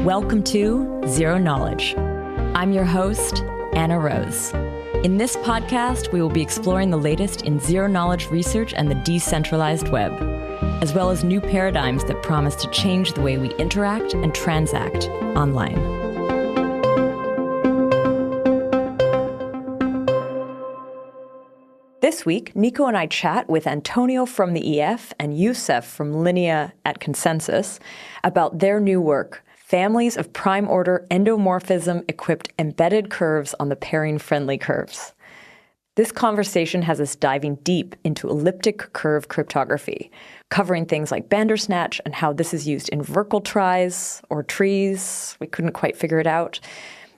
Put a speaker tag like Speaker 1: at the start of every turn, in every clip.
Speaker 1: Welcome to Zero Knowledge. I'm your host, Anna Rose. In this podcast, we will be exploring the latest in zero-knowledge research and the decentralized web, as well as new paradigms that promise to change the way we interact and transact online. This week, Nico and I chat with Antonio from the EF and Youssef from Lynn at ConsenSys about their new work, Families of Prime-Order Endomorphism-Equipped Embedded Curves on the Pairing-Friendly Curves. This conversation has us diving deep into elliptic curve cryptography, covering things like Bandersnatch and how this is used in Verkle tries or trees. We couldn't quite figure it out.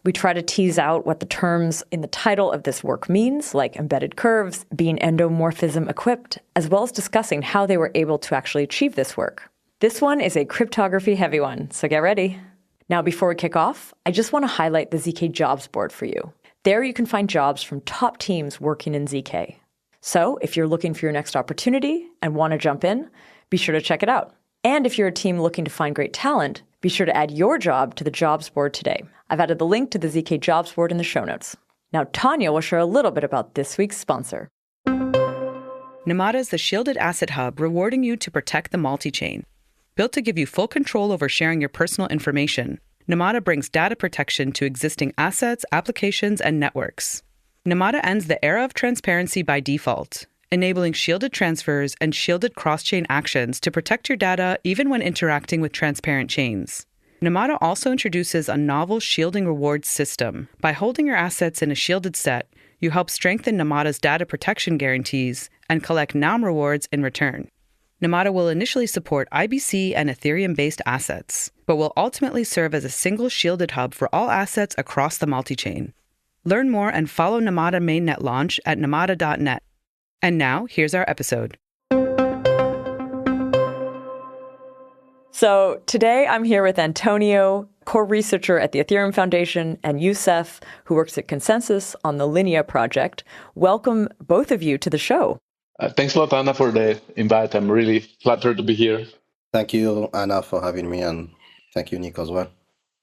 Speaker 1: We try to tease out what the terms in the title of this work means, like embedded curves, being endomorphism-equipped, as well as discussing how they were able to actually achieve this work. This one is a cryptography-heavy one, so get ready. Now, before we kick off, I just want to highlight the ZK jobs board for you. There you can find jobs from top teams working in ZK. So if you're looking for your next opportunity and want to jump in, be sure to check it out. And if you're a team looking to find great talent, be sure to add your job to the jobs board today. I've added the link to the ZK jobs board in the show notes. Now, Tanya will share a little bit about this week's sponsor.
Speaker 2: Namada is the shielded asset hub rewarding you to protect the multi-chain. Built to give you full control over sharing your personal information, Namada brings data protection to existing assets, applications, and networks. Namada ends the era of transparency by default, enabling shielded transfers and shielded cross-chain actions to protect your data even when interacting with transparent chains. Namada also introduces a novel shielding rewards system. By holding your assets in a shielded set, you help strengthen Namada's data protection guarantees and collect NAM rewards in return. Namada will initially support IBC and Ethereum-based assets, but will ultimately serve as a single shielded hub for all assets across the multi-chain. Learn more and follow Namada mainnet launch at namada.net. And now, here's our episode.
Speaker 1: So today I'm here with Antonio, core researcher at the Ethereum Foundation, and Youssef, who works at ConsenSys on the Lynn project. Welcome, both of you, to the show.
Speaker 3: Thanks a lot, Anna, for the invite. I'm really flattered to be here.
Speaker 4: Thank you, Anna, for having me, and thank you, Nico, as well.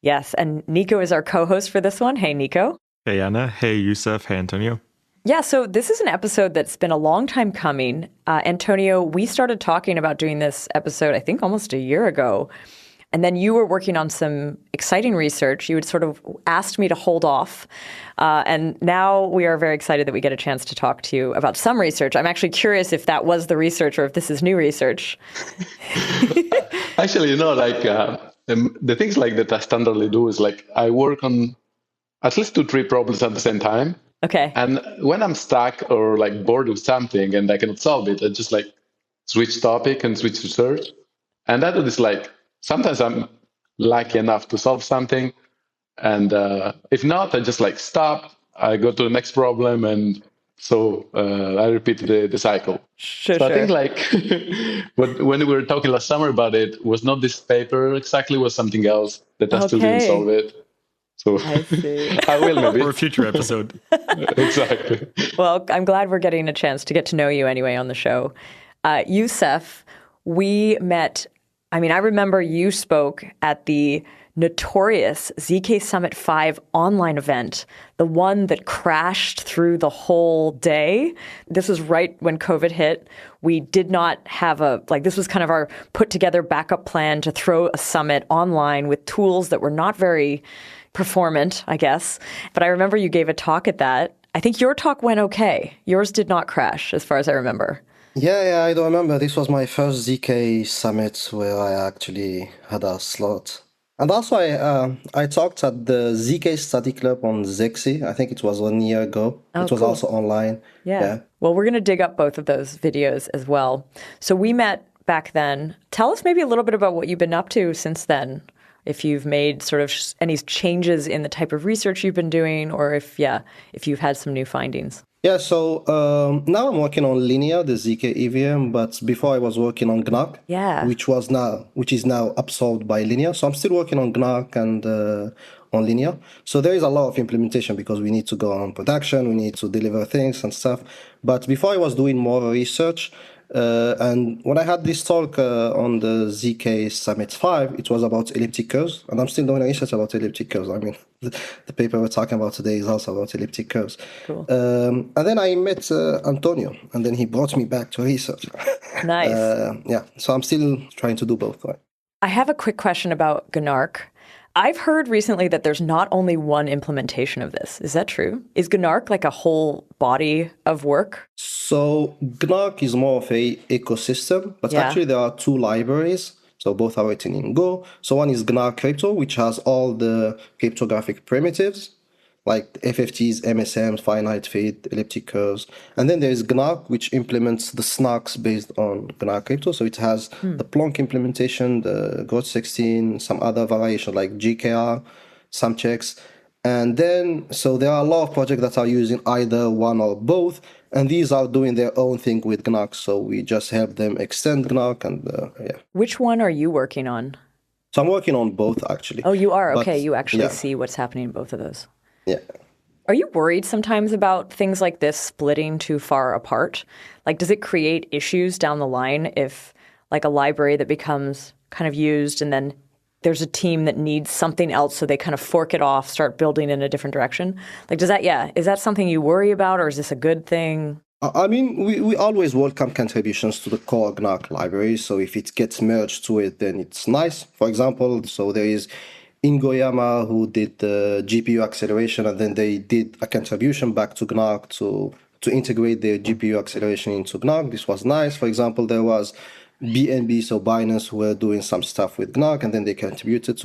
Speaker 1: Yes, and Nico is our co-host for this one. Hey, Nico.
Speaker 5: Hey, Anna. Hey, Youssef. Hey, Antonio.
Speaker 1: Yeah, so this is an episode that's been a long time coming. Antonio, we started talking about doing this episode, I think, almost a year ago. And then you were working on some exciting research. You had sort of asked me to hold off. And now we are very excited that we get a chance to talk to you about some research. I'm actually curious if that was the research or if this is new research.
Speaker 3: Actually, the things like that I standardly do is I work on at least 2-3 problems at the same time.
Speaker 1: Okay.
Speaker 3: And when I'm stuck or bored with something and I cannot solve it, I just switch topic and switch research. And that is sometimes I'm lucky enough to solve something. And if not, I just stop, I go to the next problem. And so I repeat the cycle.
Speaker 1: Sure.
Speaker 3: I think when we were talking last summer about it, was not this paper exactly, was something else that I still didn't solve it. So
Speaker 1: I see.
Speaker 3: I will maybe.
Speaker 5: For a future episode.
Speaker 3: Exactly.
Speaker 1: Well, I'm glad we're getting a chance to get to know you anyway on the show. Youssef, we met, I remember you spoke at the notorious ZK Summit 5 online event, the one that crashed through the whole day. This was right when COVID hit. We did not have this was kind of our put together backup plan to throw a summit online with tools that were not very performant, I guess. But I remember you gave a talk at that. I think your talk went okay. Yours did not crash, as far as I remember.
Speaker 4: Yeah, I don't remember. This was my first ZK summit where I actually had a slot. And also, I talked at the ZK Study Club on ZEXE. I think it was 1 year ago. It was also online.
Speaker 1: Yeah. Well, we're going to dig up both of those videos as well. So we met back then. Tell us maybe a little bit about what you've been up to since then. If you've made sort of any changes in the type of research you've been doing, or if you've had some new findings.
Speaker 4: Yeah, so now I'm working on Lynn, the ZK EVM, but before I was working on GNOC, which is now absorbed by Lynn. So I'm still working on GNOC and on Lynn. So there is a lot of implementation because we need to go on production, we need to deliver things and stuff. But before I was doing more research, And when I had this talk on the ZK Summit 5, it was about elliptic curves, and I'm still doing research about elliptic curves. I mean, the paper we're talking about today is also about elliptic curves.
Speaker 1: Cool.
Speaker 4: And then I met Antonio, and then he brought me back to research.
Speaker 1: Nice.
Speaker 4: Yeah, so I'm still trying to do both. Right?
Speaker 1: I have a quick question about GNARC. I've heard recently that there's not only one implementation of this. Is that true? Is GNARC like a whole body of work?
Speaker 4: So GNARC is more of a ecosystem, but actually there are two libraries. So both are written in Go. So one is GNARC Crypto, which has all the cryptographic primitives, like FFTs, MSMs, finite feet, elliptic curves. And then there is GNARC, which implements the SNARKs based on GNARC Crypto. So it has the Plonk implementation, the GOT16, some other variation like GKR, some checks. And then, so there are a lot of projects that are using either one or both, and these are doing their own thing with GNARC. So we just help them extend GNARC and yeah.
Speaker 1: Which one are you working on?
Speaker 4: So I'm working on both, actually.
Speaker 1: Oh, you are? Okay, you actually see what's happening in both of those.
Speaker 4: Yeah.
Speaker 1: Are you worried sometimes about things like this splitting too far apart? Like, does it create issues down the line if, like, a library that becomes kind of used and then there's a team that needs something else, so they kind of fork it off, start building in a different direction? Like, is that something you worry about, or is this a good thing?
Speaker 4: I mean, we always welcome contributions to the core GNARC library. So if it gets merged to it, then it's nice. For example, so there is Ingoyama, who did the GPU acceleration, and then they did a contribution back to GNARC to integrate the GPU acceleration into GNARC. This was nice. For example, there was BNB, so Binance, who were doing some stuff with GNARC, and then they contributed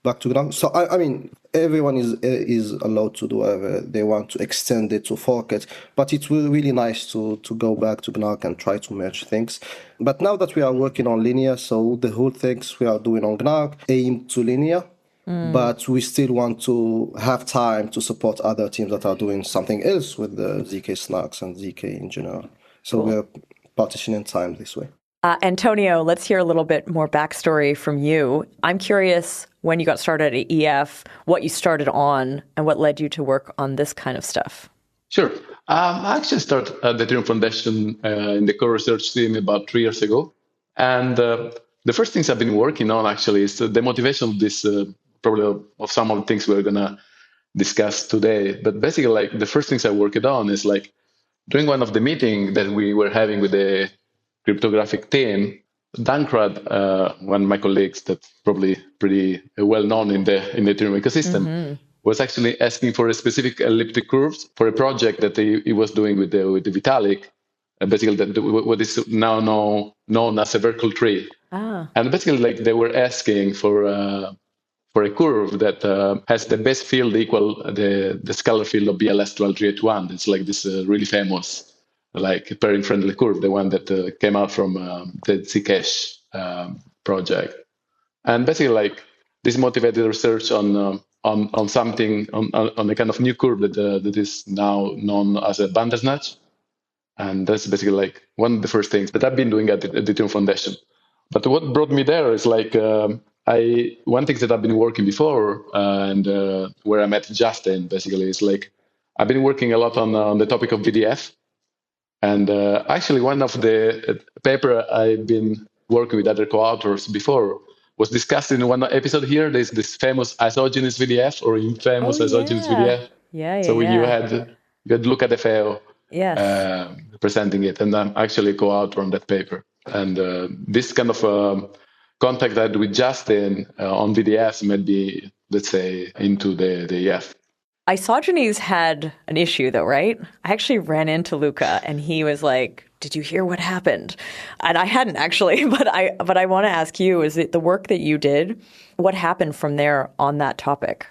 Speaker 4: back to GNARC. So I mean, everyone is allowed to do whatever they want, to extend it, to fork it, but it's really nice to go back to GNARC and try to merge things. But now that we are working on linear, so the whole things we are doing on GNARC aim to linear. But we still want to have time to support other teams that are doing something else with the ZK SNARKs and ZK in general. So we're partitioning time this way.
Speaker 1: Antonio, let's hear a little bit more backstory from you. I'm curious when you got started at EF, what you started on, and what led you to work on this kind of stuff.
Speaker 3: Sure. I actually started at the Ethereum Foundation in the core research team about 3 years ago. And the first things I've been working on actually is the motivation of this, probably of some of the things we're going to discuss today. But basically, like, the first things I worked on is like during one of the meetings that we were having with the cryptographic team, Dankrad, one of my colleagues that's probably pretty well known in the Ethereum ecosystem, was actually asking for a specific elliptic curves for a project that he was doing with the Vitalik, basically what is now known as a vertical tree. And basically, like, they were asking for a curve that has the base field equal the scalar field of BLS 12381. It's like this really famous, like, pairing friendly curve, the one that came out from the Zcash project. And basically, like, this motivated research on something on a kind of new curve that is now known as a Bandersnatch. And that's basically like one of the first things that I've been doing at the Ethereum Foundation. But what brought me there is like one thing that I've been working before and where I met Justin basically is like I've been working a lot on the topic of VDF. And actually, one of the paper I've been working with other co-authors before was discussed in one episode here. There's this famous isogenous VDF or infamous isogenous VDF. So you had to look at the FAO presenting it. And I'm actually a co-author on that paper. And this kind of contact that with Justin on VDFs might be, let's say, into the EF.
Speaker 1: Isogenies had an issue, though, right? I actually ran into Luca, and he was like, "Did you hear what happened?" And I hadn't actually, but I want to ask you: is it the work that you did? What happened from there on that topic?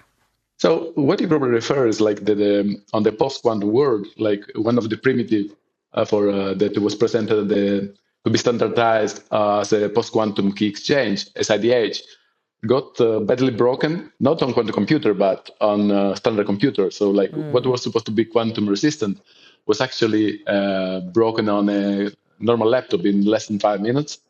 Speaker 3: So what you probably refer is like on the post-quantum world, like one of the primitive that was presented to be standardized as a post-quantum key exchange, SIDH. Got badly broken, not on quantum computer, but on standard computer. So like what was supposed to be quantum resistant was actually broken on a normal laptop in less than 5 minutes,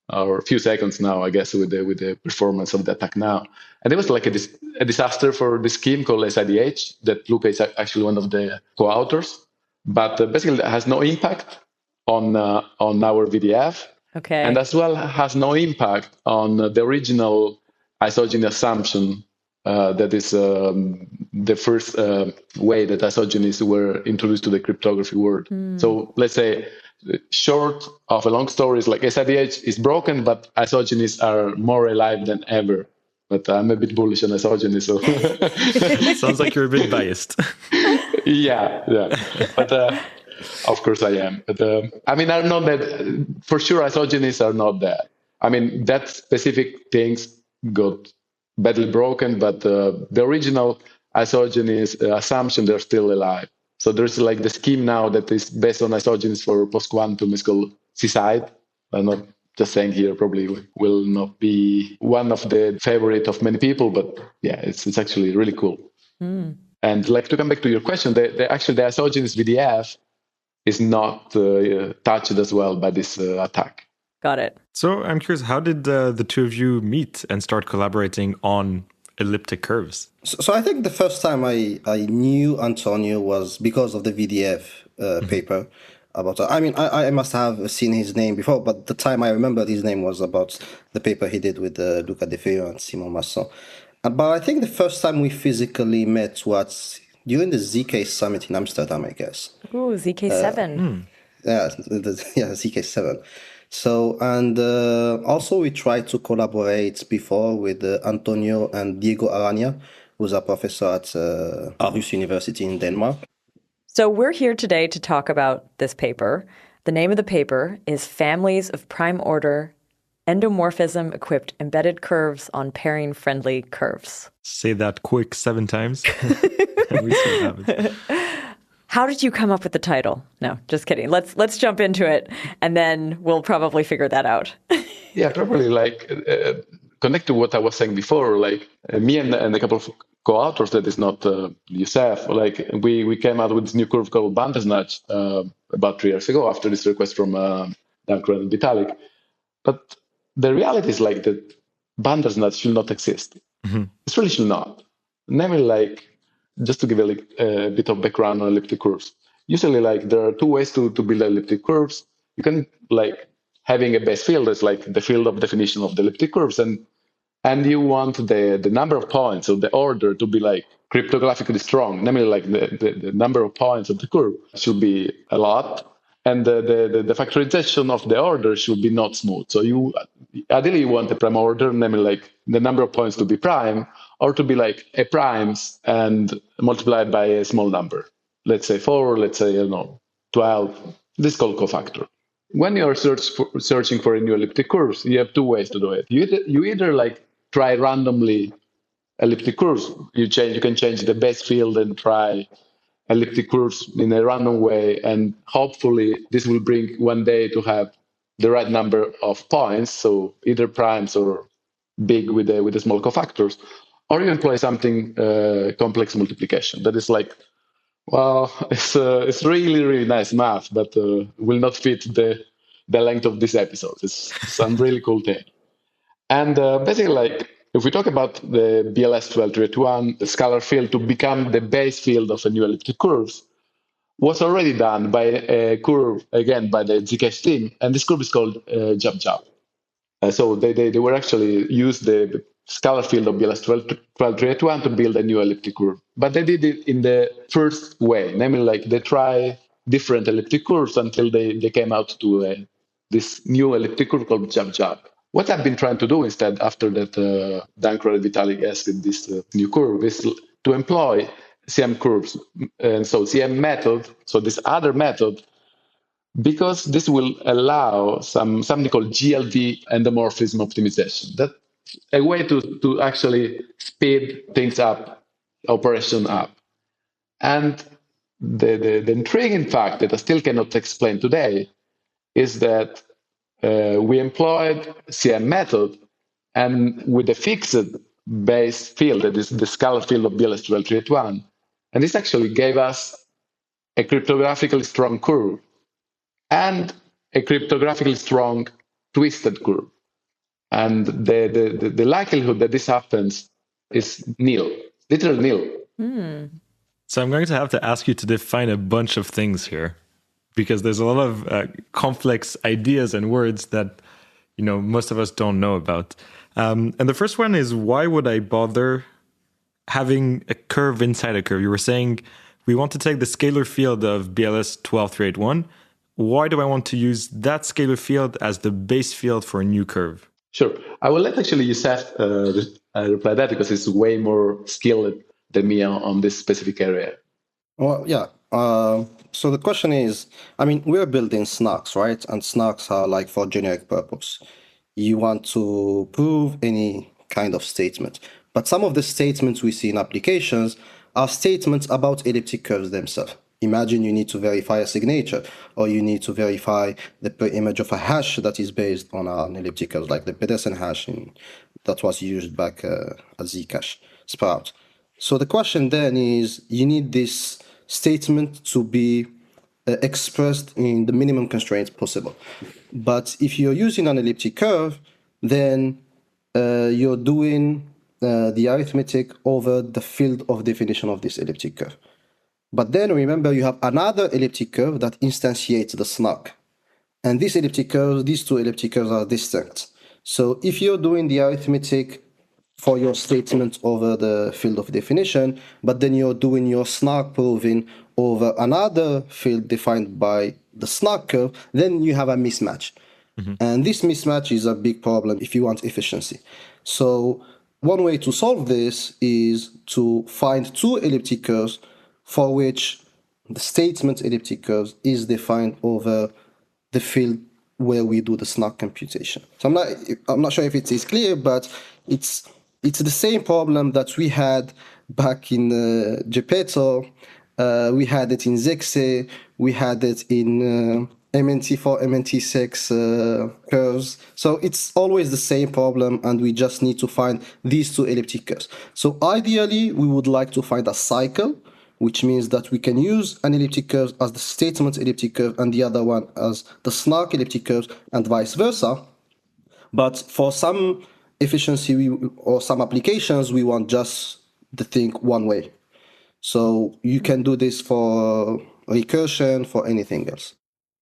Speaker 3: or a few seconds now, I guess, with the performance of the attack now. And it was like a disaster for the scheme called SIDH that Luca is actually one of the co-authors. But basically it has no impact on our VDF.
Speaker 1: Okay.
Speaker 3: And as well has no impact on the original isogeny assumption that is the first way that isogenies were introduced to the cryptography world. So let's say, short of a long story, is like SIDH is broken, but isogenies are more alive than ever. But I'm a bit bullish on isogeny, so...
Speaker 5: Sounds like you're a bit biased.
Speaker 3: Yeah. But of course I am. But I mean, I know that for sure isogenies are not there. I mean, that specific things got badly broken, but the original isogenies assumption, they're still alive. So there's like the scheme now that is based on isogenies for post-quantum is called CSIDE. I'm not just saying here, probably will not be one of the favorite of many people, but yeah, it's actually really cool. And like to come back to your question, actually the isogenies VDF is not touched as well by this attack.
Speaker 1: Got it.
Speaker 5: So I'm curious, how did the two of you meet and start collaborating on elliptic curves?
Speaker 4: So I think the first time I knew Antonio was because of the VDF paper. I must have seen his name before, but the time I remembered his name was about the paper he did with Luca De Feo and Simon Masson. But I think the first time we physically met was during the ZK summit in Amsterdam, I guess.
Speaker 1: Ooh, ZK7.
Speaker 4: Yeah, ZK7. So, and also we tried to collaborate before with Antonio and Diego Arana, who's a professor at Aarhus University in Denmark.
Speaker 1: So we're here today to talk about this paper. The name of the paper is Families of Prime Order Endomorphism-Equipped Embedded Curves on Pairing-Friendly Curves.
Speaker 5: Say that quick 7 times. And we see what happens.
Speaker 1: How did you come up with the title? No, just kidding. Let's jump into it, and then we'll probably figure that out.
Speaker 3: Yeah, probably like connect to what I was saying before. Like me and a couple of co-authors, that is not Youssef. Like we came out with this new curve called Bandersnatch about 3 years ago after this request from Duncan and Vitalik. But the reality is like that Bandersnatch should not exist. Mm-hmm. It really should not. Namely, like, just to give a bit of background on elliptic curves. Usually, like, there are 2 ways to build elliptic curves. You can, like, having a base field is like the field of definition of the elliptic curves, and you want the number of points of the order to be like cryptographically strong. Namely, like the number of points of the curve should be a lot, and the factorization of the order should be not smooth. So ideally you want a prime order, namely like the number of points to be prime, or to be like a primes and multiplied by a small number. Let's say 4, let's say, 12. This is called cofactor. When you're searching for a new elliptic curves, you have 2 ways to do it. You either like try randomly elliptic curves. You can change the base field and try elliptic curves in a random way, and hopefully this will bring one day to have the right number of points, so either primes or big with the small cofactors, or you employ something complex multiplication. That is like, well, it's really, really nice math, but will not fit the length of this episode. It's some really cool thing. And basically, like, if we talk about the BLS 12381, the scalar field to become the base field of a new elliptic curves was already done by a curve, again, by the ZEXE team, and this curve is called Zhao. So they were actually used the scalar field of BLS 12381 to build a new elliptic curve. But they did it in the first way, namely, like, they try different elliptic curves until they came out to this new elliptic curve called Zhao. What I've been trying to do instead, after that Duncan and Vitalik asked this new curve, is to employ CM curves. And so CM method, so this other method, because this will allow something called GLD endomorphism optimization. That's a way to actually speed things up, operation up. And the intriguing fact that I still cannot explain today is that we employed CM method, and with a fixed base field, that is the scalar field of BLS 12381, and this actually gave us a cryptographically strong curve and a cryptographically strong twisted curve. And the likelihood that this happens is nil, literally nil.
Speaker 5: So I'm going to have to ask you to define a bunch of things here. because there's a lot of complex ideas and words that, most of us don't know about. And the first one is, why would I bother having a curve inside a curve? You were saying we want to take the scalar field of BLS 12381. Why do I want to use that scalar field as the base field for a new curve?
Speaker 3: Sure. I will let actually Youssef reply that, because he's way more skilled than me on this specific area.
Speaker 4: Well, yeah. So the question is, we're building SNARKs, right? And SNARKs are like for generic purpose. You want to prove any kind of statement. But some of the statements we see in applications are statements about elliptic curves themselves. Imagine you need to verify a signature, or you need to verify the image of a hash that is based on an elliptic curve, like the Petersen hash that was used back at Zcash Sprout. So the question then is, you need this statement to be expressed in the minimum constraints possible. But if you're using an elliptic curve, then you're doing the arithmetic over the field of definition of this elliptic curve. But then remember, you have another elliptic curve that instantiates the SNARK. And these two elliptic curves are distinct. So if you're doing the arithmetic for your statement over the field of definition, but then you're doing your SNARK proving over another field defined by the SNARK curve, then you have a mismatch. Mm-hmm. And this mismatch is a big problem if you want efficiency. So one way to solve this is to find two elliptic curves for which the statement elliptic curves is defined over the field where we do the SNARK computation. So I'm not sure if it is clear, but it's the same problem that we had back in Geppetto. We had it in ZEXE. We had it in MNT4, MNT6 curves. So it's always the same problem, and we just need to find these two elliptic curves. So ideally, we would like to find a cycle, which means that we can use an elliptic curve as the statement elliptic curve and the other one as the SNARK elliptic curves, and vice versa. But for some efficiency or some applications, we want just the thing one way. So you can do this for recursion, for anything else.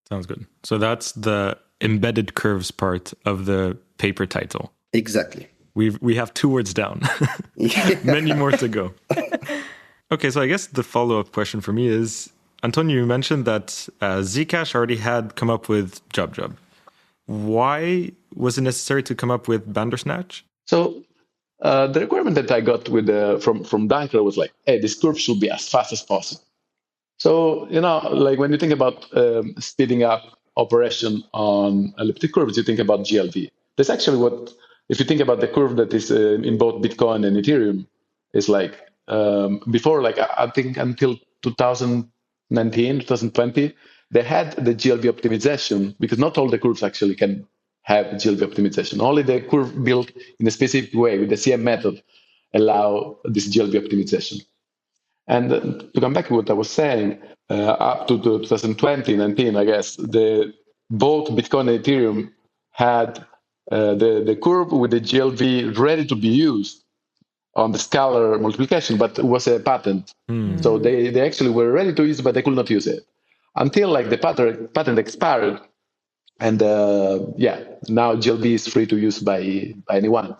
Speaker 5: Sounds good. So that's the embedded curves part of the paper title.
Speaker 4: Exactly.
Speaker 5: We have 2 words down. Many more to go. Okay, so I guess the follow-up question for me is, Antonio, you mentioned that Zcash already had come up with Jub. Why was it necessary to come up with Bandersnatch?
Speaker 3: So the requirement that I got with from Dunker was like, hey, this curve should be as fast as possible. So, like when you think about speeding up operation on elliptic curves, you think about GLV. That's actually if you think about the curve that is in both Bitcoin and Ethereum, is like before, like I think until 2019, 2020, they had the GLV optimization, because not all the curves actually can have GLV optimization. Only the curve built in a specific way with the CM method allow this GLV optimization. And to come back to what I was saying, up to 2020, 19, I guess, both Bitcoin and Ethereum had the curve with the GLV ready to be used on the scalar multiplication, but it was a patent. So they actually were ready to use it, but they could not use it until like the patent expired. And now GLV is free to use by anyone.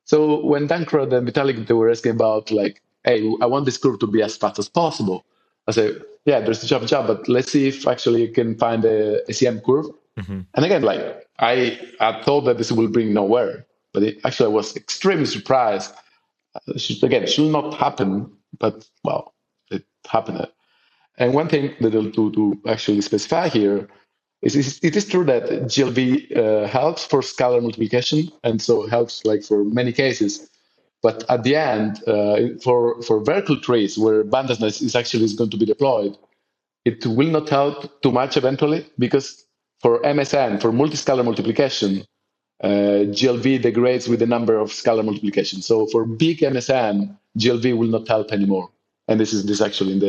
Speaker 3: So when Dankrad and Vitalik, they were asking about like, hey, I want this curve to be as fast as possible. I said, yeah, there's a job, but let's see if actually you can find a CM curve. Mm-hmm. And again, like I thought that this will bring nowhere, but I was extremely surprised. It should not happen, but well, it happened. And one thing that to actually specify here is it is true that GLV helps for scalar multiplication, and so helps like for many cases. But at the end, for vertical trees where Bandersnatch is going to be deployed, it will not help too much eventually, because for MSN, for multiscalar multiplication, GLV degrades with the number of scalar multiplication. So for big MSN, GLV will not help anymore. And this is actually in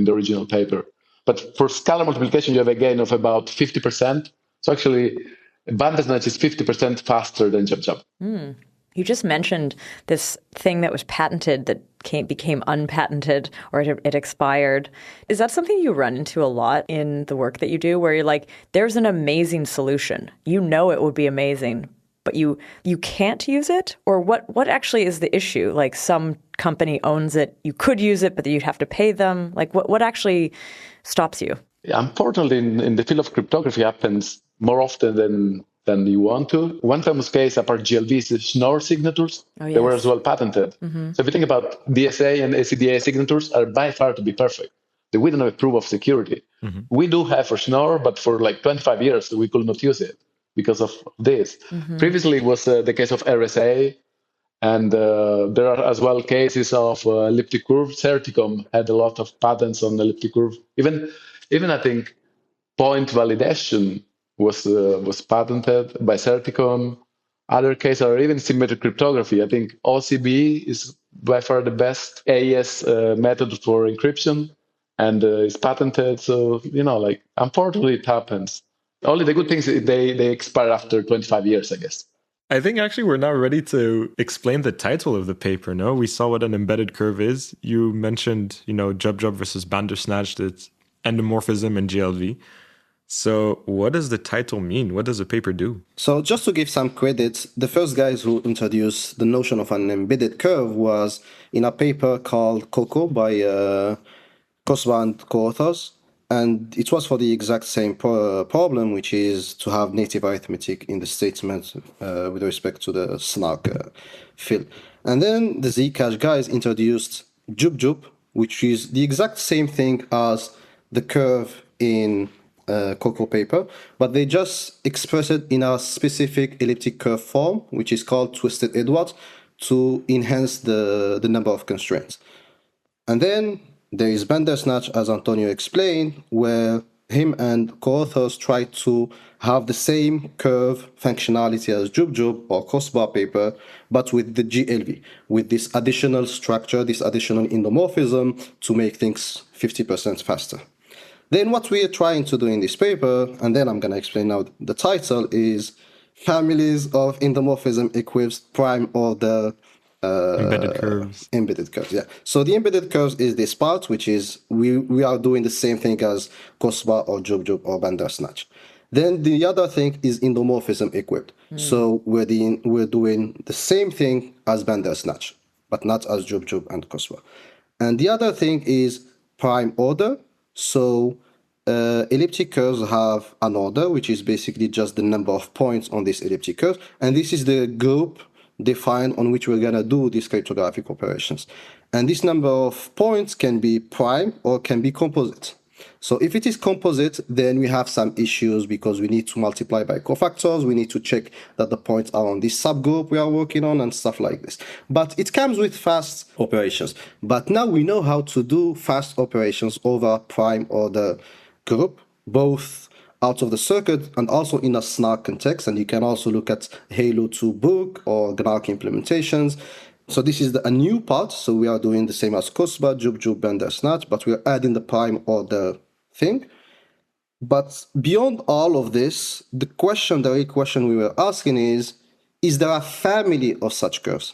Speaker 3: the original paper. But for scalar multiplication, you have a gain of about 50%. So actually, Bandersnatch is 50% faster than Jub.
Speaker 1: You just mentioned this thing that was patented that became unpatented, or it expired. Is that something you run into a lot in the work that you do, where you're like, there's an amazing solution. You know it would be amazing, but you can't use it? Or what actually is the issue? Like some company owns it, you could use it, but you'd have to pay them. Like what actually stops you?
Speaker 3: Yeah, unfortunately, in the field of cryptography happens more often than you want to. One famous case apart GLV is the Schnorr signatures.
Speaker 1: Oh, yes.
Speaker 3: They were as well patented. Mm-hmm. So if you think about DSA and ACDA signatures are by far to be perfect. We don't have a proof of security. Mm-hmm. We do have for Schnorr, but for like 25 years, we could not use it because of this. Mm-hmm. Previously, it was the case of RSA. And there are as well cases of elliptic curve. Certicom had a lot of patents on elliptic curve. Even I think point validation was patented by Certicom. Other cases are even symmetric cryptography. I think OCB is by far the best AES method for encryption, and is patented. So unfortunately, it happens. Only the good things they expire after 25 years, I guess.
Speaker 5: I think actually we're now ready to explain the title of the paper, no? We saw what an embedded curve is. You mentioned, Jub versus Bandersnatch, that's endomorphism and GLV. So what does the title mean? What does the paper do?
Speaker 4: So just to give some credit, the first guys who introduced the notion of an embedded curve was in a paper called COCO by Kosba and co-authors. And it was for the exact same problem, which is to have native arithmetic in the statement with respect to the SNARK field. And then the Zcash guys introduced Jub, which is the exact same thing as the curve in Coco paper, but they just express it in a specific elliptic curve form, which is called twisted Edwards, to enhance the number of constraints. And then there is Bandersnatch, as Antonio explained, where him and co-authors try to have the same curve functionality as Jub or Kosba paper, but with the GLV, with this additional structure, this additional endomorphism to make things 50% faster. Then what we are trying to do in this paper, and then I'm going to explain now the title, is families of endomorphism-equipped prime order
Speaker 5: embedded curves.
Speaker 4: Embedded curves, yeah. So the embedded curves is this part, which is we are doing the same thing as Kosba or Jub or Bandersnatch. Then the other thing is endomorphism-equipped. So we're doing the same thing as Bandersnatch, but not as Jub and Kosba. And the other thing is prime order. So elliptic curves have an order, which is basically just the number of points on this elliptic curve. And this is the group defined on which we're going to do these cryptographic operations. And this number of points can be prime or can be composite. So if it is composite, then we have some issues because we need to multiply by cofactors. We need to check that the points are on this subgroup we are working on and stuff like this. But it comes with fast operations. But now we know how to do fast operations over prime order group, both out of the circuit and also in a SNARK context. And you can also look at Halo 2 book or GNARK implementations. So this is a new part. So we are doing the same as Kosba, Jub, Bandersnatch, but we're adding the prime order thing. But beyond all of this, the real question we were asking is there a family of such curves?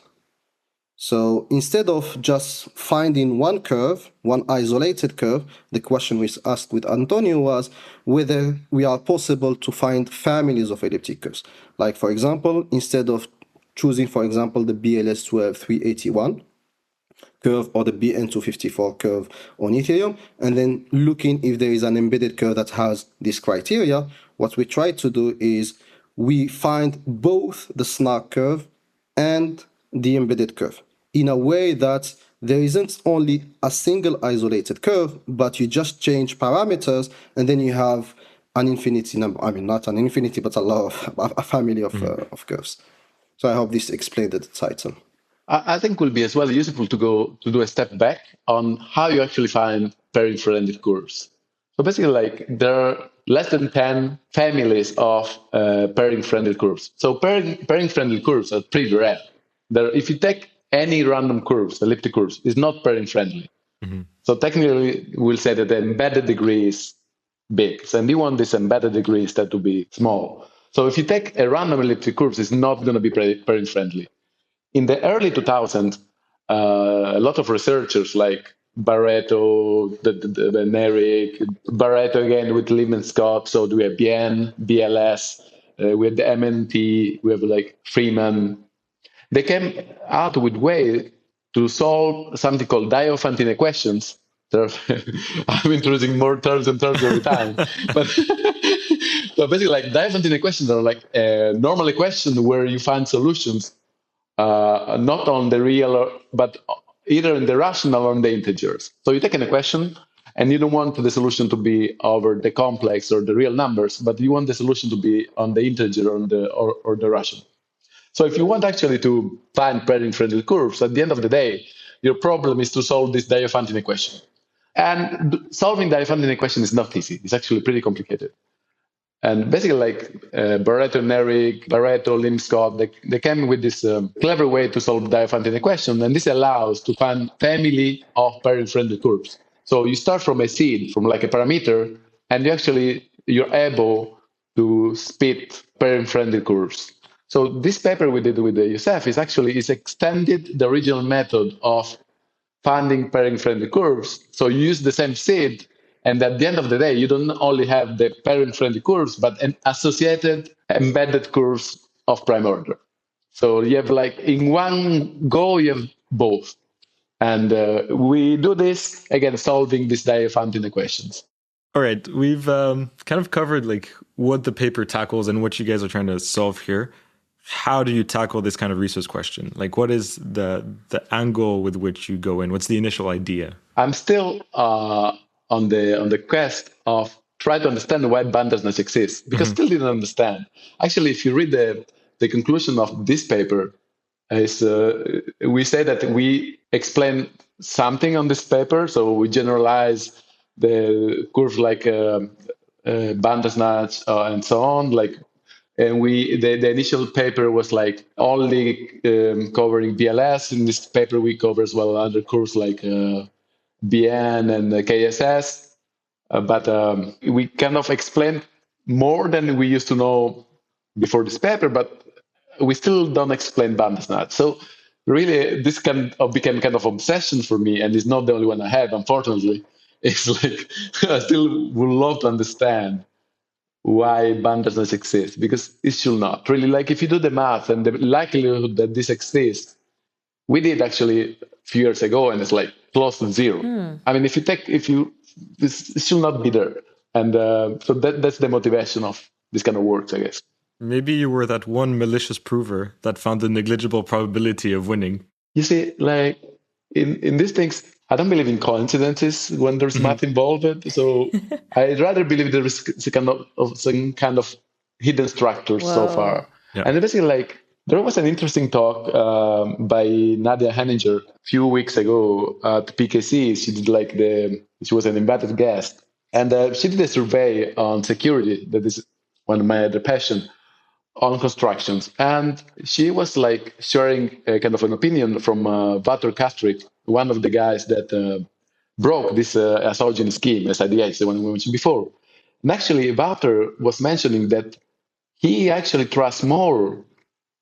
Speaker 4: So instead of just finding one curve, one isolated curve, the question we asked with Antonio was whether we are possible to find families of elliptic curves. Like, for example, instead of choosing, for example, the BLS12381 curve or the BN254 curve on Ethereum, and then looking if there is an embedded curve that has this criteria, what we try to do is we find both the SNARK curve and the embedded curve in a way that there isn't only a single isolated curve, but you just change parameters and then you have an infinity number. I mean, not an infinity, but a family of curves. So I hope this explained the title.
Speaker 3: I think it will be as well useful to do a step back on how you actually find pairing-friendly curves. So basically, there are less than 10 families of pairing-friendly curves. So pairing-friendly curves are pretty rare. If you take any random curves, elliptic curves, is not pairing-friendly. Mm-hmm. So technically, we'll say that the embedded degree is big. So we want this embedded degree instead to be small. So if you take a random elliptic curves, it's not going to be pairing-friendly. In the early 2000s, a lot of researchers like Barreto, the Eric, Barreto again with Lim and Scott. So we have Bien, BLS, we have the MNT, we have like Freeman. They came out with way to solve something called Diophantine equations. I'm introducing more terms and terms every time. But so basically, like Diophantine equations are like a normal equation where you find solutions not on the real, but either in the rational or in the integers. So you take an equation, and you don't want the solution to be over the complex or the real numbers, but you want the solution to be on the integer or the rational. So if you want actually to find pairing-friendly curves, at the end of the day, your problem is to solve this Diophantine equation. And solving Diophantine equation is not easy. It's actually pretty complicated. And basically, like Barreto and Eric, Barreto, Lynn, Scott, they came with this clever way to solve the Diophantine equation, and this allows to find family of pairing-friendly curves. So you start from a seed, from like a parameter, and you're able to spit pairing-friendly curves. So this paper we did with the Youssef is extended the original method of finding pairing-friendly curves. So you use the same seed, and at the end of the day, you don't only have the pairing-friendly curves, but an associated embedded curves of prime order. So you have like in one go, you have both. And we do this, again, solving these Diophantine equations.
Speaker 5: All right, we've kind of covered like what the paper tackles and what you guys are trying to solve here. How do you tackle this kind of resource question? Like, what is the angle with which you go in? What's the initial idea?
Speaker 3: I'm still on the quest of try to understand why Bandersnatch exists, because still didn't understand. Actually, if you read the conclusion of this paper, we say that we explain something on this paper. So we generalize the curve like Bandersnatch and so on. And the initial paper was like only covering BLS. In this paper, we cover as well other curves like BN and KSS. But we kind of explained more than we used to know before this paper, but we still don't explain Bandersnatch. So really, this became kind of obsession for me, and it's not the only one I have, unfortunately. It's like I still would love to understand why Bandersnatch exists, because it should not. Really, like if you do the math and the likelihood that this exists, we did actually a few years ago, and it's like close to zero. I mean, this should not be there. And so that's the motivation of this kind of work, I guess.
Speaker 5: Maybe you were that one malicious prover that found the negligible probability of winning.
Speaker 3: You see, like in these things, I don't believe in coincidences when there's math involved. So I'd rather believe there is some kind of hidden structure so far. Yeah. And basically, like, there was an interesting talk by Nadia Heninger a few weeks ago at PKC. She was an invited guest. And she did a survey on security. That is one of my other passions, on constructions. And she was like sharing a kind of an opinion from Wouter Kastrick, one of the guys that broke this isogeny scheme, SIDH, the one we mentioned before. And actually, Wouter was mentioning that he actually trusts more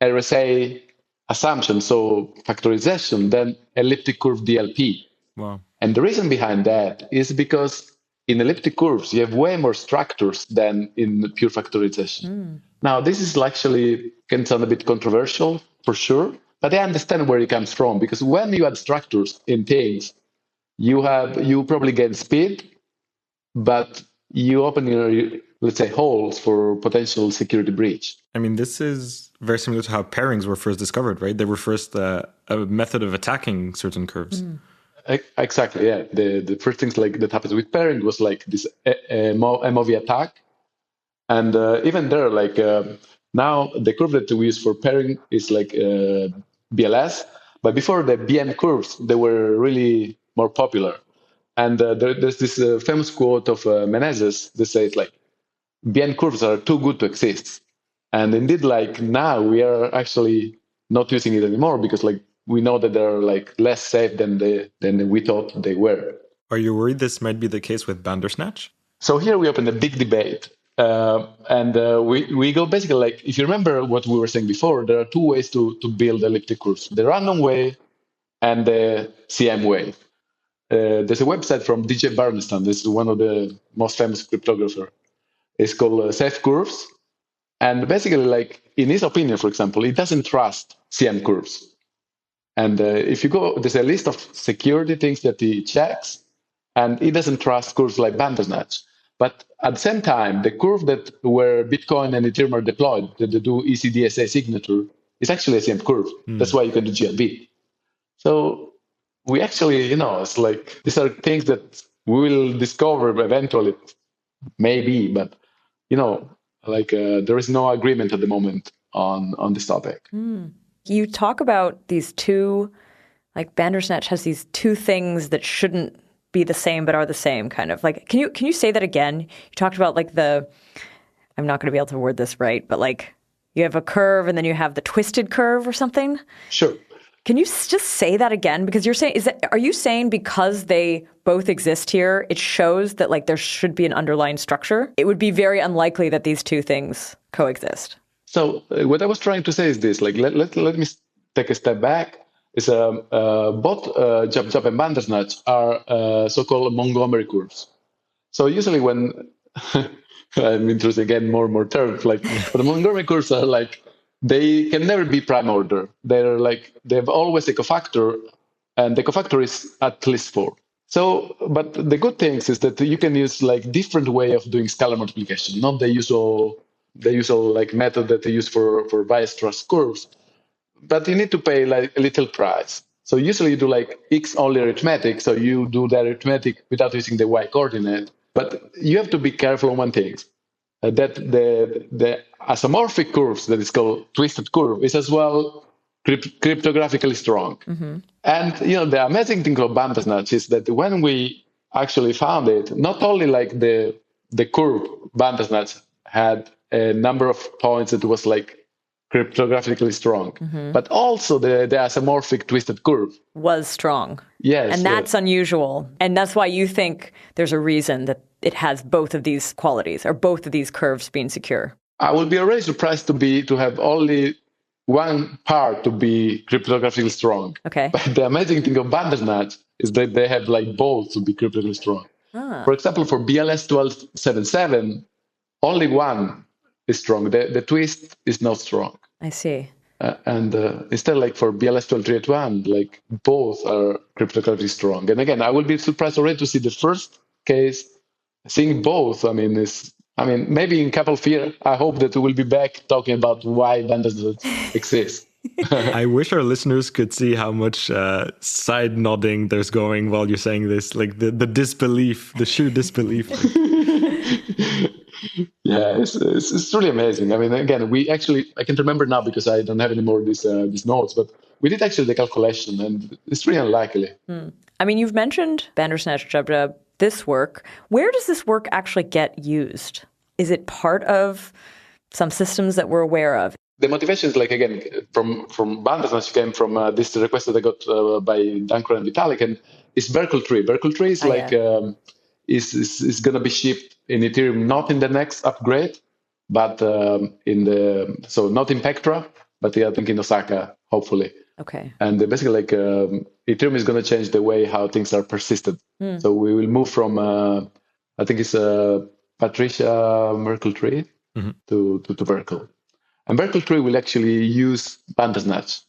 Speaker 3: RSA assumption, so factorization, than elliptic curve DLP.
Speaker 5: Wow.
Speaker 3: And the reason behind that is because in elliptic curves, you have way more structures than in pure factorization. Now, this is actually can sound a bit controversial, for sure, but I understand where it comes from, because when you add structures in things, you probably gain speed, but you open your, let's say, holes for potential security breach.
Speaker 5: I mean, this is very similar to how pairings were first discovered, right? They were first a method of attacking certain curves.
Speaker 3: Exactly, yeah. The first things like that happens with pairing was like this MOV attack. And even there, like now the curve that we use for pairing is like BLS. But before the BN curves, they were really more popular. And there's this famous quote of Menezes that says like, BN curves are too good to exist. And indeed, like now we are actually not using it anymore because like we know that they're like less safe than we thought they were.
Speaker 5: Are you worried this might be the case with Bandersnatch?
Speaker 3: So here we open a big debate. We go basically like, if you remember what we were saying before, there are two ways to build elliptic curves: the random way and the CM way. There's a website from DJ Barnestan. This is one of the most famous cryptographers. It's called SafeCurves. And basically, like, in his opinion, for example, he doesn't trust CM curves. And if you go, there's a list of security things that he checks, and he doesn't trust curves like Bandersnatch. But at the same time, the curve that where Bitcoin and Ethereum are deployed, that they do ECDSA signature, is actually a CM curve. That's why you can do GLB. So we actually, it's like, these are things that we will discover eventually, maybe, but, there is no agreement at the moment on this topic.
Speaker 1: You talk about these two, like Bandersnatch has these two things that shouldn't be the same but are the same, kind of. Like, can you say that again? You talked about like I'm not going to be able to word this right, but like you have a curve and then you have the twisted curve or something?
Speaker 3: Sure.
Speaker 1: Can you just say that again? Because are you saying because they both exist here, it shows that like there should be an underlying structure? It would be very unlikely that these two things coexist.
Speaker 3: So what I was trying to say is this: like, let me take a step back. Is both Zhao and Bandersnatch are so-called Montgomery curves. So usually when I'm interested again more and more terms, like, but the Montgomery curves are like, they can never be prime order. They're like, they have always a cofactor, and the cofactor is at least 4. So, but the good thing is that you can use like different way of doing scalar multiplication, not the usual like method that they use for bias trust curves. But you need to pay like a little price. So usually you do like X only arithmetic. So you do the arithmetic without using the Y coordinate. But you have to be careful on one thing. That the isomorphic curves that is called twisted curve is as well cryptographically strong. Mm-hmm. And the amazing thing about Bandersnatch is that when we actually found it, not only like the curve Bandersnatch had a number of points that was like cryptographically strong, but also the isomorphic twisted curve
Speaker 1: was strong.
Speaker 3: Yes.
Speaker 1: And that's unusual. And that's why you think there's a reason that it has both of these qualities or both of these curves being secure.
Speaker 3: I would be already surprised to have only one part to be cryptographically strong.
Speaker 1: Okay.
Speaker 3: But the amazing thing of Bandersnatch is that they have like both to be cryptographically strong. For example, for BLS 1277, only one is strong. The twist is not strong.
Speaker 1: I see.
Speaker 3: And instead, like for BLS 12381, like both are cryptographically strong. And again, I will be surprised already to see the first case. Seeing both, maybe in a couple of years, I hope that we will be back talking about why Bandersnatch exists.
Speaker 5: I wish our listeners could see how much side nodding there's going while you're saying this, like the disbelief, the sheer disbelief.
Speaker 3: Yeah, it's really amazing. Again, I can't remember now because I don't have any more of these notes, but we did actually the calculation, and it's really unlikely.
Speaker 1: You've mentioned Bandersnatch, Zhao, this work. Where does this work actually get used? Is it part of some systems that we're aware of?
Speaker 3: The motivation is, like, again, from Bandersnatch came from this request that I got by Duncan and Vitalik, and it's Berkeley tree. Berkeley tree is is going to be shipped in Ethereum, not in the next upgrade, but not in Pectra, but I think in Osaka, hopefully.
Speaker 1: Okay.
Speaker 3: And basically, like, Ethereum is going to change the way how things are persisted. So we will move from, I think it's Patricia Merkle tree to Berkeley. And Berkeley tree will actually use Bandersnatch.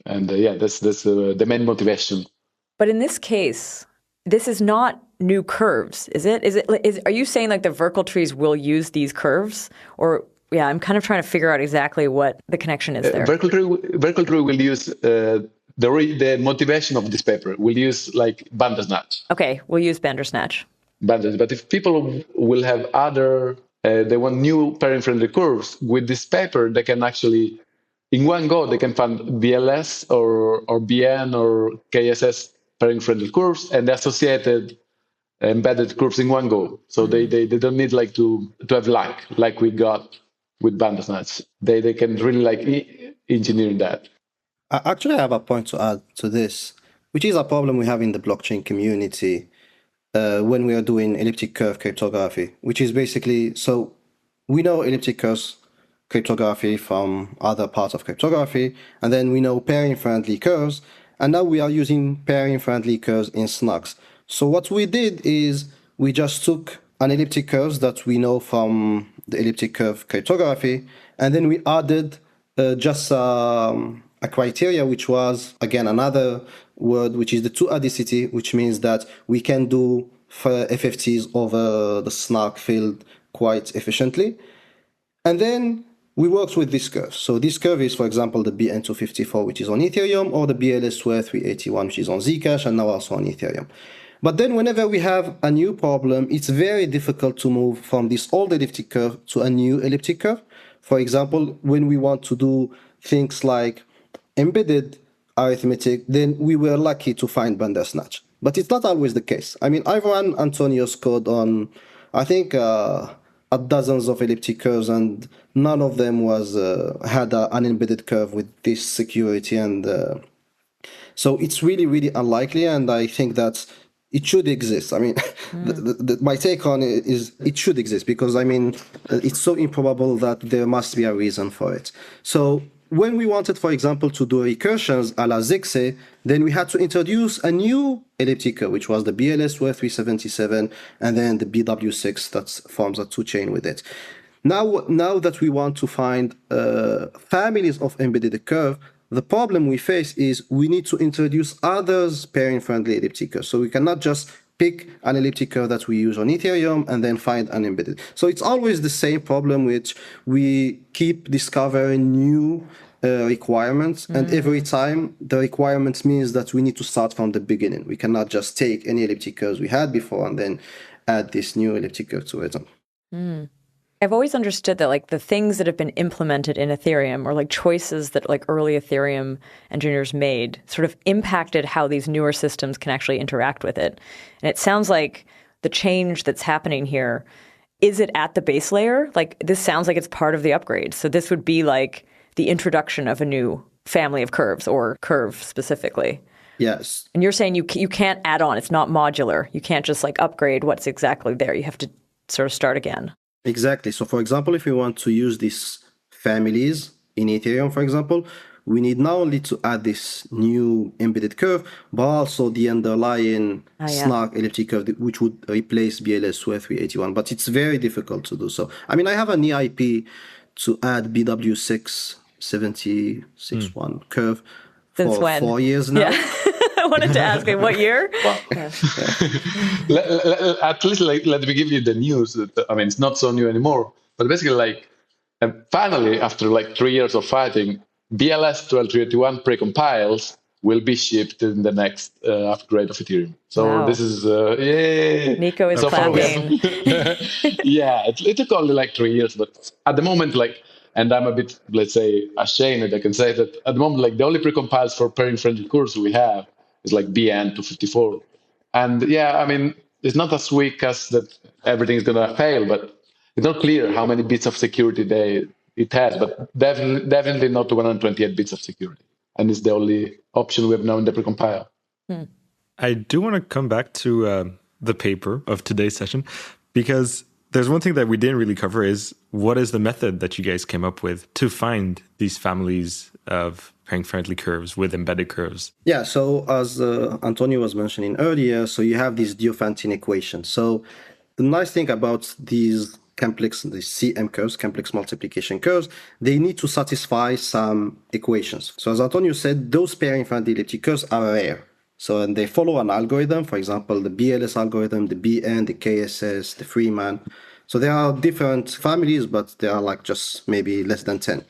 Speaker 3: And that's the main motivation.
Speaker 1: But in this case, this is not new curves, is it? Are you saying like the Berkeley trees will use these curves? Or I'm kind of trying to figure out exactly what the connection is there.
Speaker 3: Berkeley tree will use the motivation of this paper. Will use like Bandersnatch.
Speaker 1: Okay, we'll use Bandersnatch.
Speaker 3: But if people will have other, they want new pairing-friendly curves, with this paper, they can actually, in one go, they can find BLS or BN or KSS pairing-friendly curves and the associated embedded curves in one go. So they don't need like to have luck like we got with Bandersnatch. They can really like engineer that.
Speaker 4: Actually, I have a point to add to this, which is a problem we have in the blockchain community when we are doing elliptic curve cryptography, which is basically, so we know elliptic curves cryptography from other parts of cryptography, and then we know pairing-friendly curves, and now we are using pairing-friendly curves in SNARKs. So what we did is we just took an elliptic curves that we know from the elliptic curve cryptography, and then we added just a criteria, which was, again, another word, which is the two-adicity, which means that we can do FFTs over the SNARK field quite efficiently. And then we worked with this curve. So this curve is, for example, the BN254, which is on Ethereum, or the BLS2 which is on Zcash, and now also on Ethereum. But then whenever we have a new problem, it's very difficult to move from this old elliptic curve to a new elliptic curve. For example, when we want to do things like embedded arithmetic, then we were lucky to find Bandersnatch. But it's not always the case. I mean, I've run Antonio's code on, I think, dozens of elliptic curves, and none of them was had an embedded curve with this security. And so it's really, really unlikely, and I think that it should exist. I mean, my take on it is it should exist, because, I mean, it's so improbable that there must be a reason for it. So when we wanted, for example, to do recursions a la ZEXE, then we had to introduce a new elliptic curve, which was the BLS2 and then the BW6 that forms a two-chain with it. Now that we want to find families of embedded curve, the problem we face is we need to introduce others pairing-friendly elliptic curves. So we cannot just pick an elliptic curve that we use on Ethereum and then find an embedded. So it's always the same problem, which we keep discovering new requirements, and every time the requirements means that we need to start from the beginning. We cannot just take any elliptic curves we had before and then add this new elliptic curve to it.
Speaker 1: I've always understood that like the things that have been implemented in Ethereum, or like choices that like early Ethereum engineers made, sort of impacted how these newer systems can actually interact with it. And it sounds like the change that's happening here, is it at the base layer? Like this sounds like it's part of the upgrade. So this would be like the introduction of a new family of curves, or curve specifically.
Speaker 4: Yes.
Speaker 1: And you're saying you can't add on. It's not modular. You can't just like upgrade what's exactly there. You have to sort of start again.
Speaker 4: Exactly. So for example, if we want to use these families in Ethereum, for example, we need not only to add this new embedded curve, but also the underlying SNARK elliptic curve, which would replace BLS2 But it's very difficult to do so. I mean, I have an EIP to add BW676 curve
Speaker 1: Since
Speaker 4: for
Speaker 1: when?
Speaker 4: 4 years now.
Speaker 1: Yeah. I wanted to ask you, what year?
Speaker 3: At least let me give you the news. I mean, it's not so new anymore. But basically, finally, after 3 years of fighting, BLS 12381 precompiles will be shipped in the next upgrade of Ethereum. So This is, yay!
Speaker 1: Nico is clapping.
Speaker 3: Yeah, it took only 3 years, but at the moment, and I'm a bit, let's say, ashamed that I can say that at the moment, the only precompiles for pairing-friendly curves we have is BN254. And yeah, I mean, it's not as weak as that everything is going to fail, but it's not clear how many bits of security it has, but definitely not 128 bits of security. And it's the only option we have now in the precompile.
Speaker 5: I do want to come back to the paper of today's session, because there's one thing that we didn't really cover is what is the method that you guys came up with to find these families of pairing-friendly curves with embedded curves?
Speaker 4: Yeah, so as Antonio was mentioning earlier, so you have these Diophantine equations. So the nice thing about these the CM curves, complex multiplication curves, they need to satisfy some equations. So as Antonio said, those pairing-friendly elliptic curves are rare. So and they follow an algorithm, for example, the BLS algorithm, the BN, the KSS, the Freeman. So there are different families, but there are just maybe less than 10.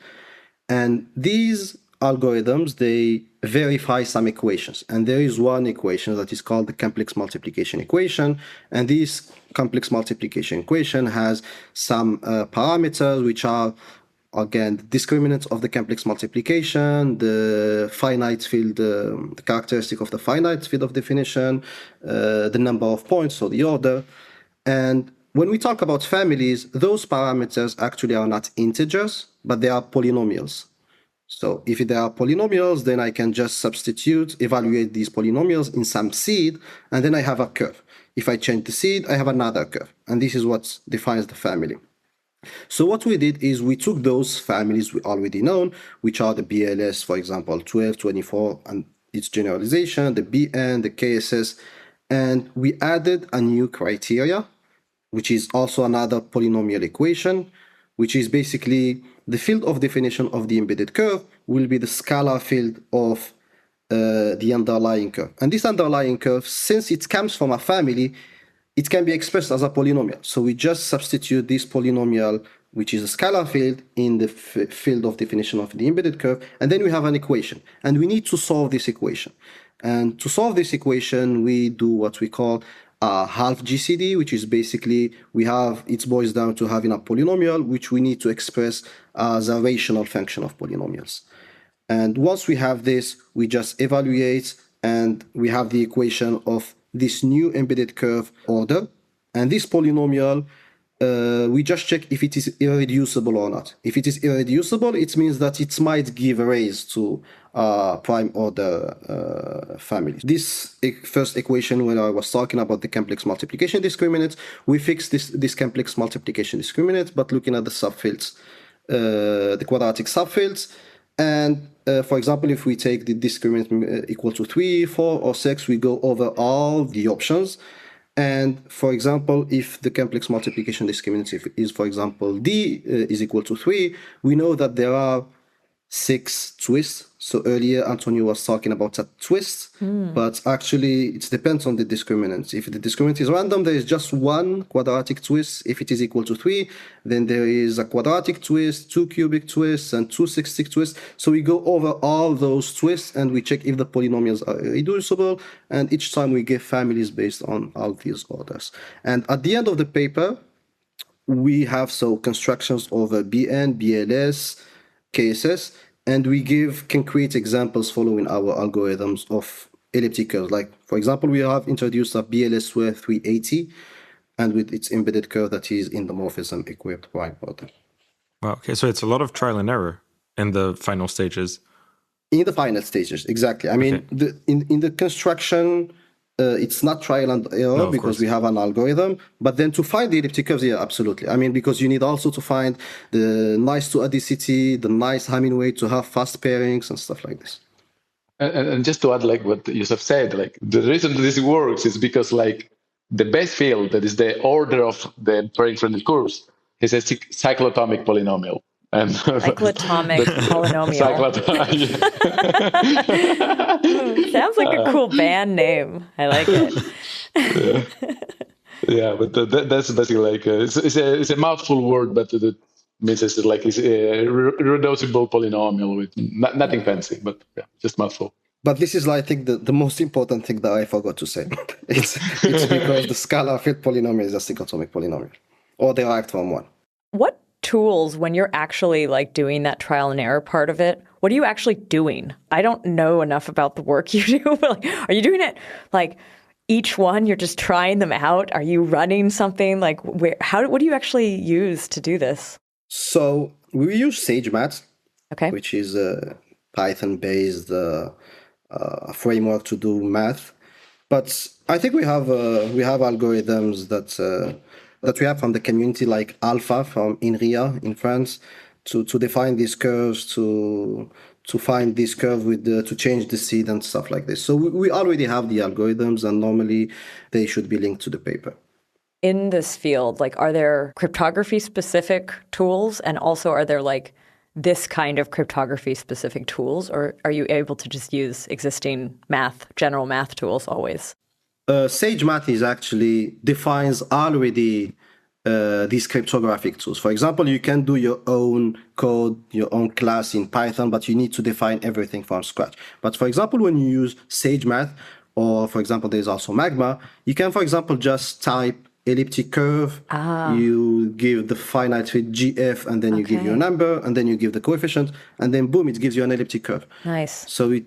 Speaker 4: And these algorithms, they verify some equations. And there is one equation that is called the complex multiplication equation. And this complex multiplication equation has some parameters, which are, again, the discriminant of the complex multiplication, the finite field, the characteristic of the finite field of definition, the number of points, so the order. And when we talk about families, those parameters actually are not integers, but they are polynomials. So if they are polynomials, then I can just evaluate these polynomials in some seed, and then I have a curve. If I change the seed, I have another curve. And this is what defines the family. So what we did is we took those families we already known, which are the BLS, for example, 12, 24, and its generalization, the BN, the KSS, and we added a new criteria, which is also another polynomial equation, which is basically the field of definition of the embedded curve will be the scalar field of the underlying curve. And this underlying curve, since it comes from a family, it can be expressed as a polynomial. So we just substitute this polynomial, which is a scalar field, in the field of definition of the embedded curve, and then we have an equation. And we need to solve this equation. And to solve this equation, we do what we call a half GCD, which is basically it boils down to having a polynomial, which we need to express as a rational function of polynomials. And once we have this, we just evaluate, and we have the equation of this new embedded curve order. And this polynomial, we just check if it is irreducible or not. If it is irreducible, it means that it might give a rise to prime order family. This first equation, when I was talking about the complex multiplication discriminant, we fixed this complex multiplication discriminant, but looking at the subfields, the quadratic subfields. And for example, if we take the discriminant equal to 3, 4, or 6, we go over all the options. And for example, if the complex multiplication discriminant is, for example, D is equal to 3, we know that there are 6 twists. So earlier, Antonio was talking about a twist, but actually it depends on the discriminant. If the discriminant is random, there is just one quadratic twist. If it is equal to 3, then there is a quadratic twist, 2 cubic twists, and 2 six-stick twists. So we go over all those twists, and we check if the polynomials are irreducible, and each time we give families based on all these orders. And at the end of the paper, we have constructions over BN, BLS, KSS, and we can create examples following our algorithms of elliptic curves. Like, for example, we have introduced a BLS square 380, and with its embedded curve that is endomorphism-equipped prime order.
Speaker 5: Wow, okay, so it's a lot of trial and error in the final stages.
Speaker 4: In the final stages, exactly. I mean, in the construction, it's not trial and error because we have an algorithm, but then to find the elliptic curves, yeah, absolutely. I mean, because you need also to find the nice to adicity, the nice Hamming weight to have fast pairings and stuff like this.
Speaker 3: And just to add, like what Youssef said, like the reason this works is because like the base field, that is the order of the pairing-friendly curves, is a cyclotomic polynomial. And
Speaker 1: cyclotomic polynomial. Sounds like a cool band name. I like it.
Speaker 3: Yeah, but that's basically like it's a mouthful word, but it means it's like it's a reducible polynomial with nothing fancy, but yeah, just mouthful.
Speaker 4: But this is, I think, the most important thing that I forgot to say. It's because the scalar field polynomial is a cyclotomic polynomial, or derived from one.
Speaker 1: What tools, when you're actually like doing that trial and error part of it, what are you actually doing? I don't know enough about the work you do. Like, are you doing it like each one, you're just trying them out? Are you running something? Like, what do you actually use to do this?
Speaker 4: So we use SageMath,
Speaker 1: okay,
Speaker 4: which is a Python-based framework to do math. But I think we have algorithms that we have from the community, like Alpha from INRIA in France, to define these curves, to find this curve to change the seed and stuff like this. So we already have the algorithms, and normally they should be linked to the paper.
Speaker 1: In this field, like, are there cryptography-specific tools, and also are there like this kind of cryptography-specific tools, or are you able to just use existing general math tools always?
Speaker 4: SageMath is actually defines already these cryptographic tools. For example, you can do your own code, your own class in Python, but you need to define everything from scratch. But for example, when you use SageMath, or for example, there's also Magma, you can, for example, just type elliptic curve, you give the finite fit GF, and then you give your number, and then you give the coefficient, and then boom, it gives you an elliptic curve.
Speaker 1: Nice.
Speaker 4: So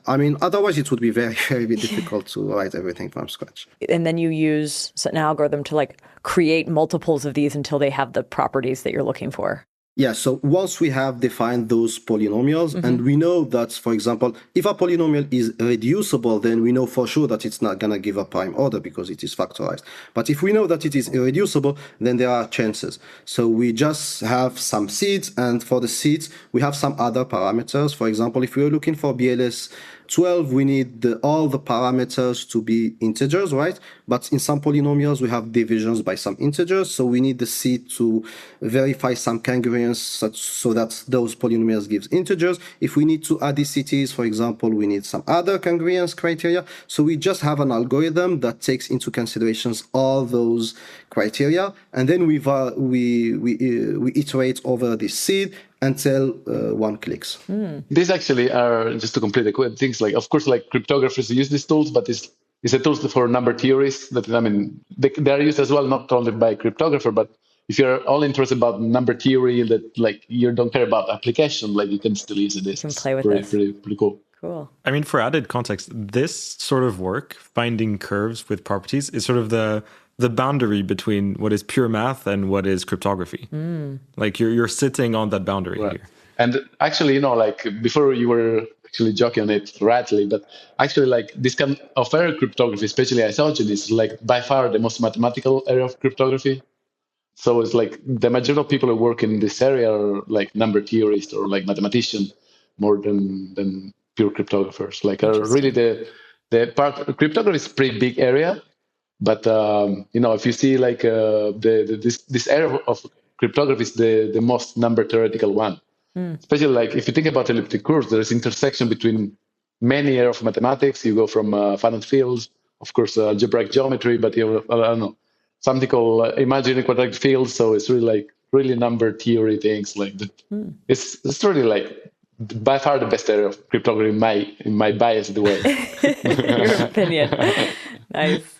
Speaker 4: otherwise it would be very, very difficult to write everything from scratch. And
Speaker 1: then you use an algorithm to like create multiples of these until they have the properties that you're looking for.
Speaker 4: Yeah, so once we have defined those polynomials, and we know that, for example, if a polynomial is reducible, then we know for sure that it's not going to give a prime order because it is factorized. But if we know that it is irreducible, then there are chances. So we just have some seeds, and for the seeds, we have some other parameters. For example, if we're looking for BLS 12, we need all the parameters to be integers, right? But in some polynomials, we have divisions by some integers. So we need the seed to verify some congruence so that those polynomials gives integers. If we need two adicities, for example, we need some other congruence criteria. So we just have an algorithm that takes into considerations all those criteria. And then we iterate over this seed until one clicks.
Speaker 3: These actually are, just to complete the things, like, of course, like cryptographers use these tools, but it's a tool for number theories that, I mean, they are used as well, not only by cryptographer, but if you're all interested about number theory, that like you don't care about application, like you can still use this.
Speaker 1: You can play with
Speaker 3: this. Pretty cool.
Speaker 1: Cool.
Speaker 5: I mean, for added context, this sort of work, finding curves with properties, is sort of the boundary between what is pure math and what is cryptography. Like you're sitting on that boundary here.
Speaker 3: And actually, like before you were actually joking on it rightly, but actually like this kind of area of cryptography, especially isogeny, is like by far the most mathematical area of cryptography. So it's like the majority of people who work in this area are like number theorists or like mathematicians more than pure cryptographers. Like are really the part, cryptography is a pretty big area. But if you see like this area of cryptography is the most number theoretical one, especially like if you think about elliptic curves, there is intersection between many areas of mathematics. You go from finite fields, of course, algebraic geometry, but you have, I don't know, something called imaginary quadratic fields. So it's really number theory things like that. It's really like by far the best area of cryptography in my biased way.
Speaker 1: Your opinion. Nice.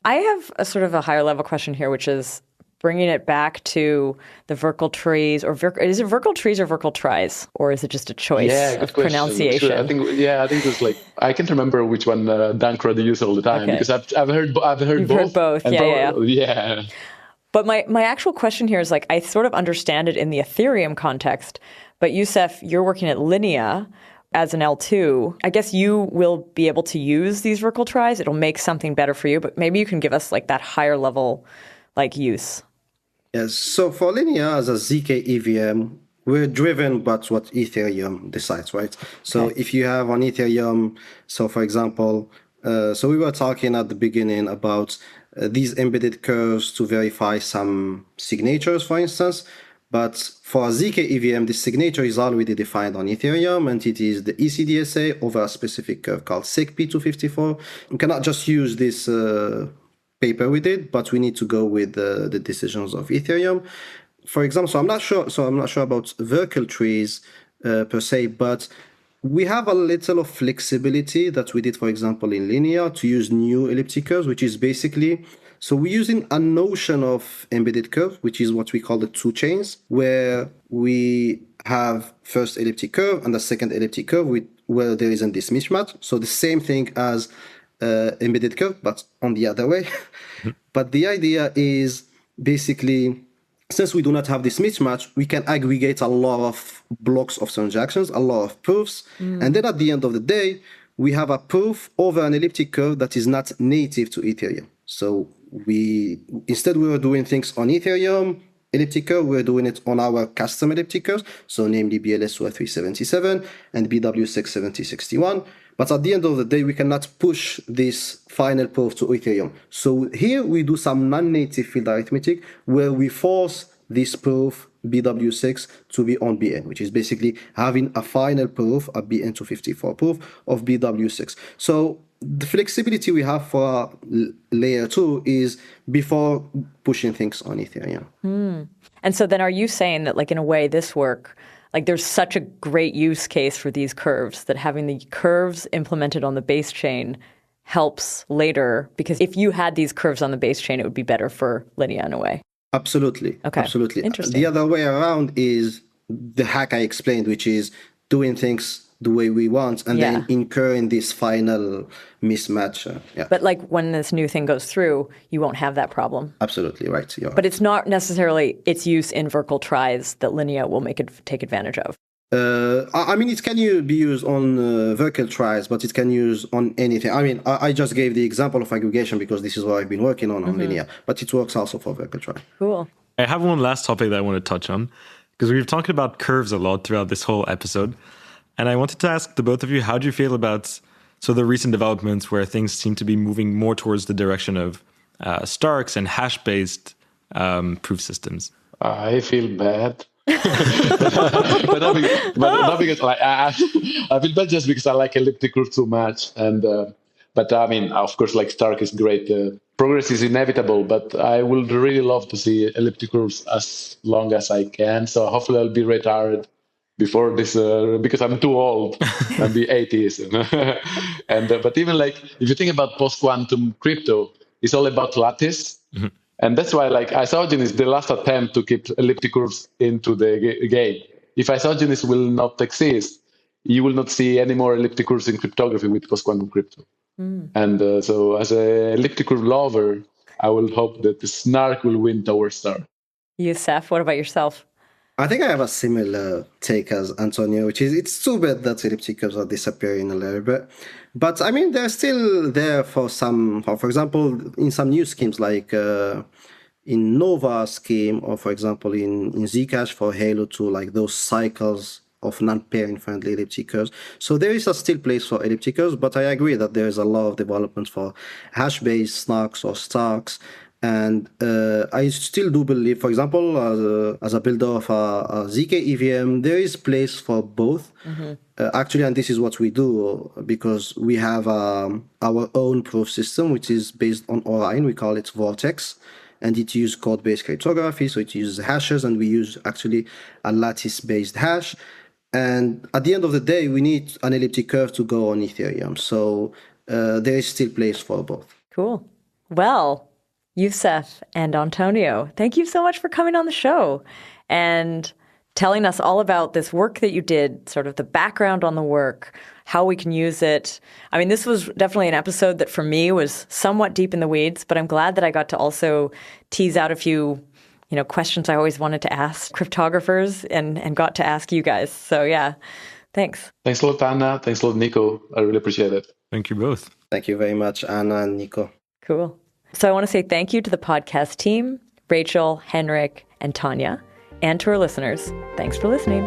Speaker 1: I have a sort of a higher level question here, which is bringing it back to the Verkle trees, is it Verkle trees or Verkle tries, or is it just a choice of pronunciation?
Speaker 3: Sure. I think it was like, I can't remember which one Dan Crowder used all the time, because I've heard both.
Speaker 1: You've heard both,
Speaker 3: yeah.
Speaker 1: But my actual question here is like, I sort of understand it in the Ethereum context, but Youssef, you're working at Linea as an L2. I guess you will be able to use these Verkle tries. It'll make something better for you, but maybe you can give us like that higher level like use.
Speaker 4: Yes. So for Linea as a ZK EVM, we're driven by what Ethereum decides, right? So if you have on Ethereum, so for example, so we were talking at the beginning about these embedded curves to verify some signatures, for instance. But for a ZK EVM, this signature is already defined on Ethereum, and it is the ECDSA over a specific curve called SECP254. We cannot just use this paper we did, but we need to go with the decisions of Ethereum. For example, so I'm not sure about Verkle trees per se, but we have a little of flexibility that we did, for example, in Linea to use new elliptic curves, which is basically, so we're using a notion of embedded curve, which is what we call the two chains, where we have first elliptic curve and the second elliptic curve where there isn't this mismatch. So the same thing as embedded curve, but on the other way. But the idea is basically, since we do not have this mismatch, we can aggregate a lot of blocks of transactions, a lot of proofs. And then at the end of the day, we have a proof over an elliptic curve that is not native to Ethereum. So instead we were doing things on Ethereum elliptic curve, we're doing it on our custom elliptic curves, so namely BLS 377 and BW6 7061. But at the end of the day, we cannot push this final proof to Ethereum. So here we do some non-native field arithmetic where we force this proof BW6 to be on BN, which is basically having a final proof, a BN254 proof of BW6. So the flexibility we have for layer 2 is before pushing things on Ethereum.
Speaker 1: And so then are you saying that, like, in a way, this work, like, there's such a great use case for these curves that having the curves implemented on the base chain helps later, because if you had these curves on the base chain, it would be better for Linea in a way?
Speaker 4: Absolutely.
Speaker 1: Okay.
Speaker 4: Absolutely.
Speaker 1: Interesting.
Speaker 4: The other way around is the hack I explained, which is doing things the way we want, and then incur in this final mismatch.
Speaker 1: But like when this new thing goes through, you won't have that problem.
Speaker 4: Absolutely right.
Speaker 1: But it's not necessarily its use in Verkle tries that Linea will take advantage of.
Speaker 4: I mean, it can be used on Verkle tries, but it can use on anything. I mean, I just gave the example of aggregation because this is what I've been working on Linea, but it works also for Verkle try.
Speaker 1: Cool.
Speaker 5: I have one last topic that I want to touch on, because we've talked about curves a lot throughout this whole episode. And I wanted to ask the both of you, how do you feel about the recent developments where things seem to be moving more towards the direction of STARKs and hash-based proof systems?
Speaker 3: I feel bad. but not because like, I feel bad just because I like elliptic curves too much. But I mean, of course, like STARK is great. Progress is inevitable, but I would really love to see elliptic curves as long as I can. So hopefully I'll be retired before this, because I'm too old. I'll be 80s. But even like, if you think about post-quantum crypto, it's all about lattice. Mm-hmm. And that's why like isogenes, the last attempt to keep elliptic curves into the game. If isogenes will not exist, you will not see any more elliptic curves in cryptography with post-quantum crypto. And so as an elliptic curve lover, I will hope that the SNARK will win towards STARK.
Speaker 1: Youssef, what about yourself?
Speaker 4: I think I have a similar take as Antonio, which is it's too bad that elliptic curves are disappearing a little bit. But I mean, they're still there for example, in some new schemes like in Nova scheme, or for example, in Zcash for Halo 2, like those cycles of non-pairing friendly elliptic curves. So there is a still place for elliptic curves, but I agree that there is a lot of development for hash-based SNARKs or STARKs. And I still do believe, for example, as a builder of a ZK EVM, there is place for both. Mm-hmm. Actually, and this is what we do, because we have our own proof system, which is based on Orion. We call it Vortex. And it uses code-based cryptography, so it uses hashes, and we use actually a lattice-based hash. And at the end of the day, we need an elliptic curve to go on Ethereum. So there is still place for both.
Speaker 1: Cool. Well, Youssef and Antonio, thank you so much for coming on the show and telling us all about this work that you did, sort of the background on the work, how we can use it. I mean, this was definitely an episode that for me was somewhat deep in the weeds, but I'm glad that I got to also tease out a few questions I always wanted to ask cryptographers and got to ask you guys. So yeah, thanks.
Speaker 3: Thanks a lot, Anna. Thanks a lot, Nico. I really appreciate it.
Speaker 5: Thank you both.
Speaker 4: Thank you very much, Anna and Nico.
Speaker 1: Cool. So I want to say thank you to the podcast team, Rachel, Henrik, and Tanya, and to our listeners. Thanks for listening.